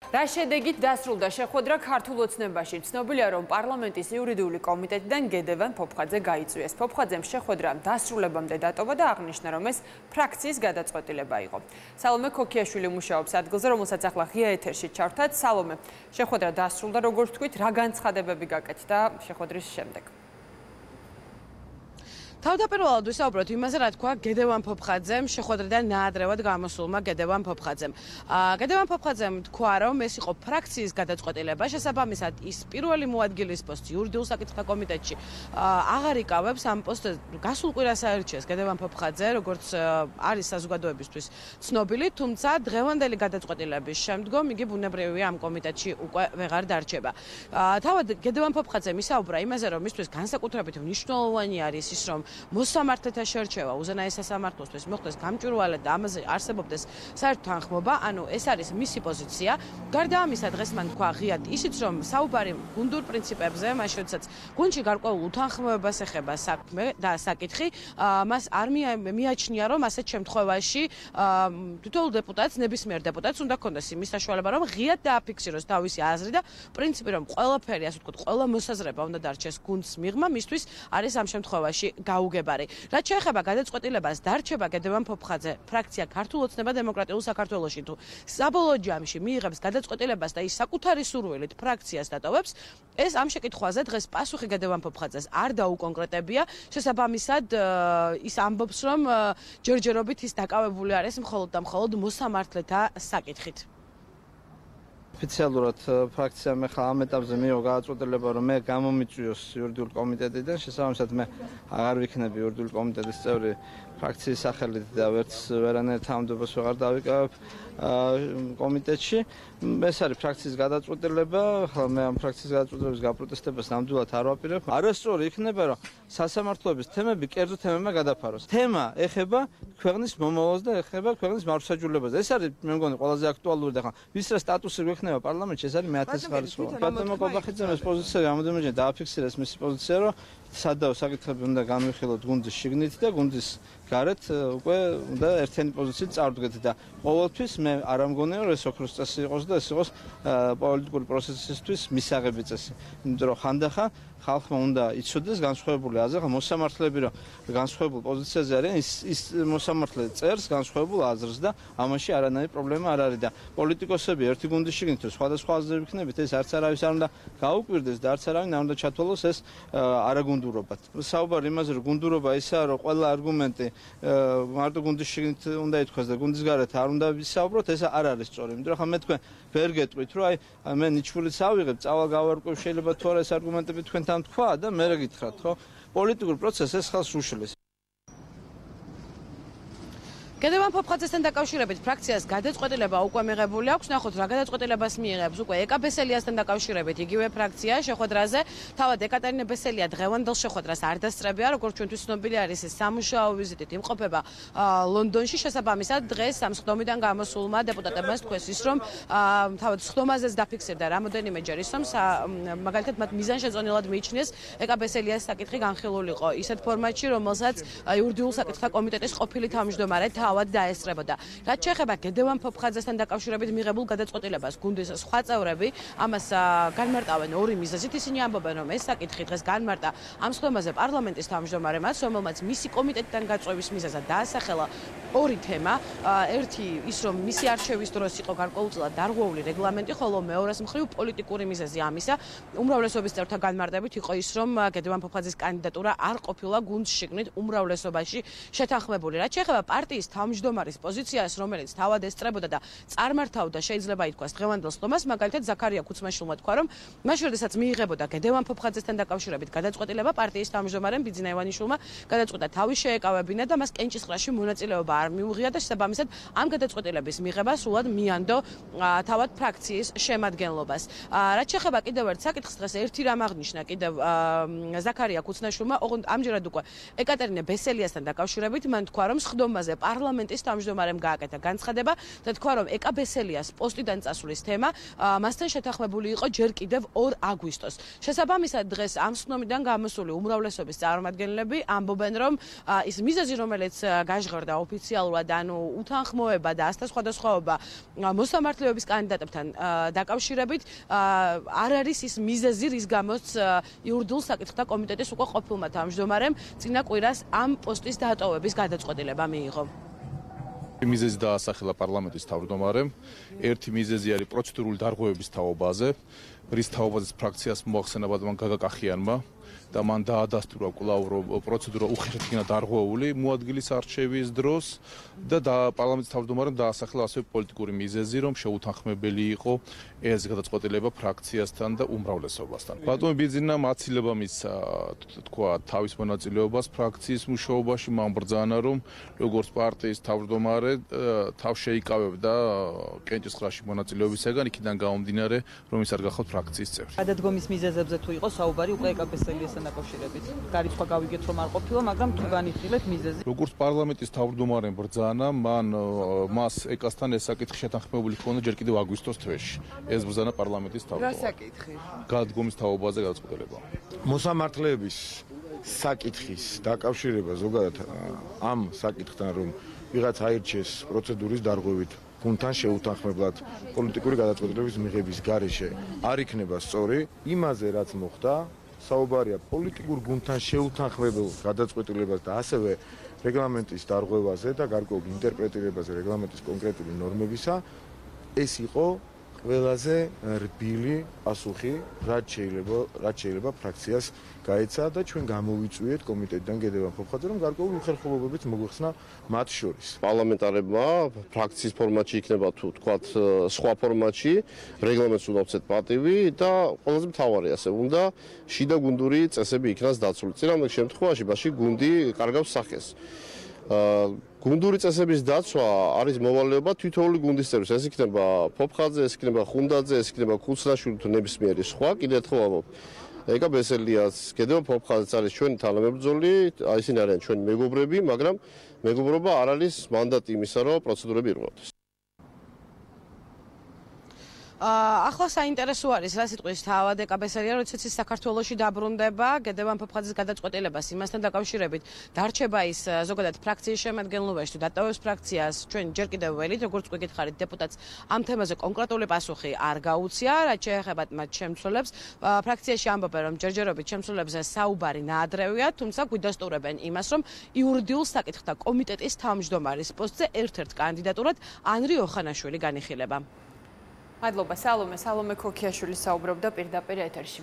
რა შედეგით დასრულდა შეხვედრა ქართულ ოცნებაში. ცნობილია, რომ პარლამენტის იურიდიული კომიტეტიდან გედევან ფოფხაძე გაიწვიეს. ფოფხაძემ შეხვედრა დასრულებამდე დატოვა და აღნიშნა, რომ ეს ფრაქციის გადაწყვეტილება იყო. სალომე ქოქიაშვილი მუშაობს ადგილზე, რომელსაც ახლა ღია ეთერში ჩავთვათ. სალომე, შეხვედრა დასრულდა, როგორც თქვით, რა განცხადებები გაკეთდა შეხვედრის შემდეგ? თავდაპირველად ვისაუბროთ იმაზე, რა თქვა გედევან ფოფხაძემ შეხვედრიდან ნაადრევად გამოსულმა გედევან ფოფხაძემ. გედევან ფოფხაძემ თქვა, რომ ეს იყო ფრაქციის გადაწყვეტილება, შესაბამისად ის პირველი მოადგილის პოსტს იურიდიულ საკითხთა კომიტეტში აღარ იკავებს. ამ პოსტზე გასულ კვირას აირჩიეს გედევან ფოფხაძე, როგორც არის საზოგადოებისთვის ცნობილი, თუმცა დღევანდელი გადაწყვეტილების შემდგომ იგი ბუნებრივია ამ კომიტეტში უკვე ვეღარ დარჩება. თავად გედევან ფოფხაძემ ისაუბრა იმაზე, რომ მისთვის განსაკუთრებით მნიშვნელოვანი არის ის, რომ მოსამართლეთა შერჩევა უზენაეს სასამართლოსთვის მოხდეს გამჭვირვალედ და ამაზე არსებობდეს საერთო თანხმობა, ანუ ეს არის მისი პოზიცია. გარდა ამისა, დღეს მან თქვა ღიად ისიც, რომ საუბარი გუნდურ პრინციპებზე, მაშინ როდესაც გუნდში გარკვეულ უთანხმოებას ეხება საქმე და საკითხი, მას არ მიაჩნია, რომ ასეთ შემთხვევაში თითოეულ დეპუტატს, ნებისმიერ დეპუტატს უნდა ქონდეს იმის საშუალება, რომ ღიად დააფიქსიროს თავისი აზრი და პრინციპი, რომ ყველაფერი, ასე ვთქვათ, ყველა მოსაზრება უნდა დარჩეს გუნდს მიღმა, მისთვის არის ამ შემთხვევაში გაუგებარი. რაც შეეხება გადაწყვეტილებას, დარჩება გედევან ფოფხაძე ფრაქცია ქართულ ოცნება დემოკრატიულ საქართველოში თუ საბოლოო ჯამში მიიღებს გადაწყვეტილებას და ის საკუთარი სურვილით ფრაქციას დატოვებს, ეს ამ შეკითხვაზე დღეს პასუხი გედევან ფოფხაძეს არ დაუკონკრეტებია. შესაბამისად, ის ამბობს, რომ ჯერჯერობით ის დაკავებული არის მხოლოდ და მხოლოდ მოსამართლეთა საკითხით. ოფიციალურად ფრაქციამ ახლა ამ ეტაპზე მიიღო გადაწყვეტილება, რომ მე გამომიწვიოს იურიდიულ კომიტეტიდან, შესაბამისად მე აღარ ვიქნები იურიდიული კომიტეტის წევრი ფრაქციის სახელით და ვერანაირ თანამდებობას ვეღარ დავიკავებ კომიტეტში. ეს არის ფრაქციის გადაწყვეტილება, ახლა მე ამ ფრაქციის გადაწყვეტილების გაპროტესტებას ნამდვილად არ ვაპირებ. არასწორი იქნება, რომ სასამართლოების თემები კერძო თემებმა გადაფაროს. თემა ეხება ქვეყნის მომავალს და ეხება ქვეყნის მართლმსაჯულებას. ეს არის მე მგონი ყველაზე აქტუალური და ახლა ვის რა სტატუსი გვექნება პარლამენტში, ეს არის მე-10 ხარისხოვანი. ბატონო კობახიძემ ეს პოზიცია რამოდენიმეჯერ დააფიქსირეს მისი პოზიცია, რომ სადავ საკითხები უნდა განვიხილოთ გუნდის შიგნით და გუნდის გარეთ უკვე უნდა ერთიანი პოზიციით წარვდგეთ და ყოველთვის მე არ ამგონია, რომ ეს ოქროს წესი იყოს და ეს იყოს პოლიტიკური პროცესისთვის მისაღები წესი. იმიტომ რომ ხანდახან ხალხმა უნდა იცოდეს განსხვავებული აზრი, ხა მოსამართლეები რომ განსხვავებულ პოზიციაზე არიან, ის მოსამართლე წერს განსხვავებულ აზრს და ამაში არანაირი პრობლემა არ არის და პოლიტიკოსები ერთი გუნდის შიგნით თუ სხვადასხვა აზრები იქნებით, ეს არც არავის არ უნდა გაუკვირდეს და არც არავინ არ უნდა ჩათვალოს ეს არაგუნდურობად. საუბარი იმაზე, რომ გუნდურობა ისაა, რომ ყველა არგუმენტი მარტო გუნდის შიგნით უნდა ითქვას და გუნდის გარეთ არ უნდა ვისაუბროთ, ეს არ არის სწორი. იმიტომ რომ ხა მე თქვენ ვერ გეტყვით, რომ აი მე ნიჩვილიც ავიღებ, წავალ გავარკვევ, შეიძლება თუ არა ეს არგუმენტები თქვენთან თქვა და მე რა გითხრათ, ხო? პოლიტიკურ პროცესს ეს ხელს უშლის. გედევან ფოფხაძესთან დაკავშირებით ფრაქციას გადაწყვეტილება უკვე მიღებული აქვს. ნახოთ რა გადაწყვეტილებას მიიღებს უკვე ეკა ბესელიასთან დაკავშირებით იგივე ფრაქცია შეხვედრაზე. თავად ეკატერინე ბესელია დღევანდელ შეხვედრას არ დასწრებია, როგორც ჩვენთვის ცნობილი არის, ეს სამუშაო ვიზიტით იმყოფება ლონდონში. შესაბამისად, დღეს ამ სხდომიდან გამოსულმა დეპუტატებმა თქვეს ის, რომ თავად სხდომაზეც დაფიქსირდა რამოდენიმეჯერ ის, რომ მაგალითად მათ მიზანშეწონილად მიიჩნიეს ეკა ბესელიას საკითხი განხილულიყო ისეთ ფორმატში, რომელსაც იურიდიულ საკითხთა კომიტეტის ყოფილი თავმჯდომარე თავად დაესწრებოდა. რაც შეეხება გედევან ფოფხაძესთან დაკავშირებით მიღებულ გადაწყვეტილებას, გუნდის სხვა წევრები ამას განმარტავენ ორი მიზეზით. ისინი ამბობენ, რომ ეს საკითხი დღეს განმარტა ამ სხდომაზე პარლამენტის თავმჯდომარემაც, რომელმაც მისი კომიტეტიდან გაწვევის მიზეზად დაასახელა ორი თემა. ერთი ის, რომ მისი არჩევის დროს იყო გარკვეულწილად დარღვეული რეგლამენტი, ხოლო მეორეს მხრივ პოლიტიკური მიზეზი ამისა. უმრავლესობის წევრთა განმარტებით იყო ის, რომ გედევან ფოფხაძის კანდიდატურა არ ყოფილა გუნდის შიგნით უმრავლესობაში შეთანხმებული. რაც შეეხება პარტიის თავმჯდომარის პოზიციას, რომელიც თავად ესწრებოდა და წარმართავდა, შეიძლება ითქვას დღევანდელ სხდომას, მაგალითად ზაქარია ქუცმაშვილმა თქვა, რომ მაშინ როდესაც მიიღებოდა გედევან ფოფხაძესთან დაკავშირებით გადაწყვეტილება, პარტიის თავმჯდომარემ ბიძინა ივანიშვილმა გადაწყვეტა თავი შეეკავებინა და მას კენჭისყრაში მონაწილეობა არ მიუღია და შესაბამისად ამ გადაწყვეტილების მიღება სულად მიანდო თავად ფრაქციის შემადგენლობას. რაც შეეხება კიდევ ერთ საკითხს, დღეს ერთი რამ აღნიშნა კიდევ ზაქარია ქუცმაშვილმა, ამჯერად უკვე ეკატერინე ბესელიასთან დაკავშირებით, მან თქვა, რომ სხდომაზე პარლამენტის თავმჯდომარემ გააკეთა განცხადება და თქვა, რომ ეკაბესელიას პოსტიდან წასვლის თემა მასთან შეთანხმებული იყო ჯერ კიდევ 2 აგვისტოს. შესაბამისად, დღეს ამ სხდომიდან გამოსული უმრავლესობის წარმომადგენლები ამბობენ, რომ ის მიზეზი, რომელიც გაჟღერდა ოფიციალურად, ანუ უთანხმოება და ასთა სხვადასხვაობა მოსამართლეობის კანდიდატებთან დაკავშირებით, არ არის ის მიზეზი, რის გამოც იურიდიულ საკითხთა კომიტეტის უკვე ყოფილმა თავმჯდომარემ წინა კვირას ამ პოსტის დატოვების გადაწყვეტილება მიიღო. მიზეზი დაასახელა პარლამენტის თავმჯდომარემ. ერთი მიზეზი არის პროცედურული დარღვევების თაობაზე, რის თაობაზეც ფრაქციას მოახსენა ბატონმა გაგაკახიანმა და მან დაადასტურა კვლავ რომ პროცედურა უხერხემლოა დარღვეული მოადგილის არჩევის დროს და პარლამენტის თავმჯდომარემ დაასახელა ასევე პოლიტიკური მიზეზი, რომ შეუთანხმებელი იყო ეს გადაწყვეტილება ფრაქციასთან და უმრავლესობასთან. ბატონი ბიძინამ აცილება მისცა თქვა თავის მონაწილეობას ფრაქციის მუშაობაში, მან ბრძანა რომ როგორც პარტიის თავმჯდომარე თავს შეიკავებდა კენჭისყრაში მონაწილეობისაგან, იქიდან გამომდინარე რომ ის არ გახავთ ფრაქციის წევრი. გადადგომის მიზეზებზე თუ იყო საუბარი უკვე ეკაბესელიასთან დაკავშირებით. გარიცხვა გავიგეთ რომ არ ყოფილა, მაგრამ თუ განიხილეთ მიზეზი. როგორც პარლამენტის თავმჯდომარემ ბრძანა, მას ეკასთან ეს საკითხი შეთანხმებული ჰქონდა ჯერ კიდევ აგვისტოს თვეში. ეს ბრძანა პარლამენტის თავმჯდომარემ. რა საკითხი? გადადგომის თაობაზე გადაწყვეტილება. მოსამართლეების საკითხის დაკავშირება ზოგადად ამ საკითხთან, რომ ვიღაც აირჩიეს პროცედურის დარღვევით გუნდთან შეუთანხმებლად პოლიტიკური გადაწყვეტილების მიღების გარეშე არ იქნება სწორი იმაზე, რაც მოხდა. საუბარია პოლიტიკურ გუნდთან შეუთანხმებელ გადაწყვეტილებას და ასევე რეგლამენტის დარღვევაზე და გარკვეულ ინტერპრეტირებაზე რეგლამენტის კონკრეტული ნორმებისა. ეს იყო ყველაზე რბილი პასუხი, რაც შეიძლება ფრაქციას გაეცა და ჩვენ გამოვიწვიეთ კომიტეტიდან გედევან ფოფხაძე, რომ გარკვეული უხერხულობებიც მოგვიხსნა მათ შორის. პარლამენტარებმა ფრაქციის ფორმატში იქნება თუ თქვათ სხვა ფორმატში რეგლამენტს უნდა უწევთ პატივი და ყველაზე მთავარი ასე უნდა შიდა გუნდური წესები იქნას დაცული. წინამორბედ შემთხვევაში მასში გუნდი კარგავს სახეს. გუნდური წესების დაცვა არის მოვალეობა თითოეული გუნდის წევრის. ეს იქნება ფოფხაძე, ეს იქნება ხუნდაძე, ეს იქნება ქუცნაშვილი თუ ნებისმიერი სხვა. კიდევ ერთხელ ვამბობ, ეკაბესელიას, გედევან ფოფხაძეც არის ჩვენი თანამებრძოლი, ისინი არიან ჩვენი მეგობრები, მაგრამ მეგობრობა არ არის მანდატი იმისა, რომ პროცედურები ირღვევდეს. ახლა საინტერესო არის რა სიტყვის თავად ეკაბესელია, როდესაც ის საქართველოში დაბრუნდება, გედევან ფოფხაძეს გადაწყვეტილებას იმასთან დაკავშირებით დარჩება ის ზოგადად ფრაქციის შემადგენლობაში თუ დატოვებს ფრაქციას, ჩვენ ჯერ კიდევ ველით, როგორც უკვე გითხარით, დეპუტატს ამ თემაზე კონკრეტული პასუხი არ გაუწია, რაც შეეხებათ მათ შემცვლელებს. ფრაქციაში ამბობენ, რომ ჯერჯერობით შემცვლელებზე საუბარი ნაადრევია, თუმცა გვიდასტურებენ იმას, რომ იურიდიულ საკითხთა კომიტეტის თავმჯდომარის პოსტზე ერთ-ერთ კანდიდატურად ანრი ოხანაშვილი განიხილება. მადლობა, სალომე ქოქიაშვილი საუბრობდა პირდაპირ ეთერში.